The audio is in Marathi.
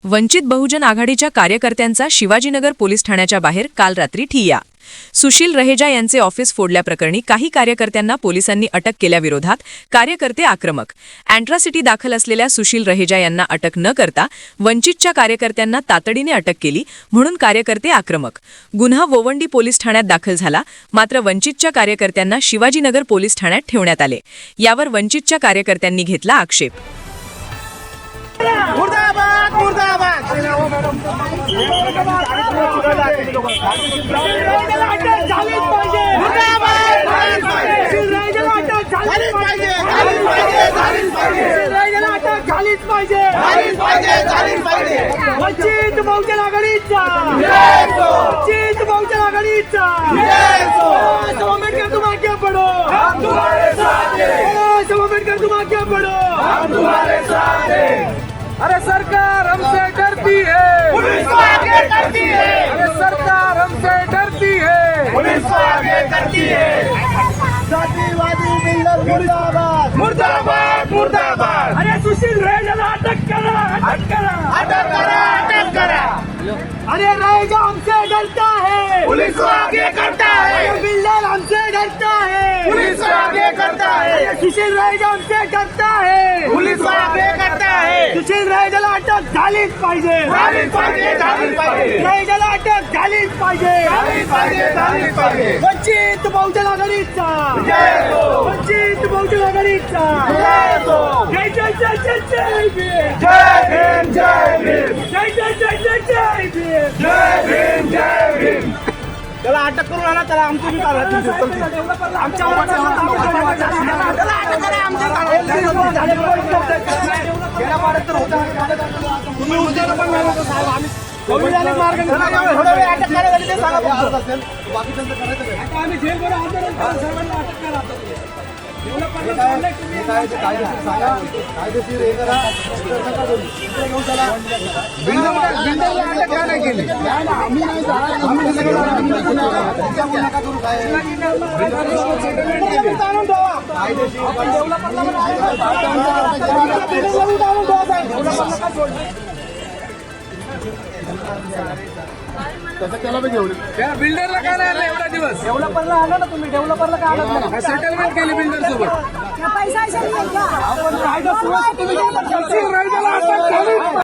वंचित बहुजन आघाडीच्या कार्यकर्त्यांचा शिवाजीनगर पोलीस ठाण्याच्या बाहेर काल रात्री ठिय्या। सुशील रहेजा यांचे ऑफिस फोडल्याप्रकरणी काही कार्यकर्त्यांना पोलिसांनी अटक केल्याविरोधात कार्यकर्ते आक्रमक। अँट्रॉसिटी दाखल असलेल्या सुशील रहेजा यांना अटक न करता वंचितच्या कार्यकर्त्यांना तातडीने अटक केली म्हणून कार्यकर्ते आक्रमक। गुन्हा गोवंडी पोलीस ठाण्यात दाखल झाला, मात्र वंचितच्या कार्यकर्त्यांना शिवाजीनगर पोलीस ठाण्यात ठेवण्यात आले। यावर वंचितच्या कार्यकर्त्यांनी घेतला आक्षेप। मुर्दाबाद मुर्दाबाद वंचित बहुजन आघाडीचा आंबेडकर तुम आगे बढ़ो, आंबेडकर तुम आगे बढ़ो। अरे सरकार हमसे डरती है, पुलिस को आगे करती है, अरे सरकार हमसे डरती है, पुलिस को आगे करती है। जातिवादी बिल्डर मुर्दाबाद मुर्दाबाद मुर्दाबाद। अरे सुशील रहेजाला अटक करा, अटक करा, अटक करा, अटक करा। अरे रहेजा हमसे डरता है, पुलिस को आगे करता है, बिल्डर हमसे डरता है, पुलिस को आगे करता है, सुशील रहेजा हमसे डरता है, पुलिस को आगे करता है। सुशील रहेजाला अटक झालीच पाहिजे, झालीच पाहिजे, झालीच पाहिजे, रहेजाला अटक झालीच पाहिजे, झालीच पाहिजे, झालीच पाहिजे। वंचित बहुजन आघाडीचा, जय हो, वंचित बहुजन आघाडीचा, जय हो। जय जय जय जय जय भीम, जय भीम, जय भीम, जय जय जय जय जय भीम। जय भीम, जय भीम। त्याला अटक करून आणा, त्याला आमची बी कारवाई आमच्या आम्ही जेल बरं सर्वांना अटक करा। कायदेशीर हे करा, बिल्डरला अटक का नाही केली? आम्ही नाही त्याला बी घेऊन त्या बिल्डरला काय नाही एवढा दिवस, डेव्हलपरला आला ना तुम्ही, डेव्हलपरला काय आलं नाही? सेटलमेंट केली बिल्डर सोबत। पैसा असेल नाही का? सुशील रहेजाला अटक झाली।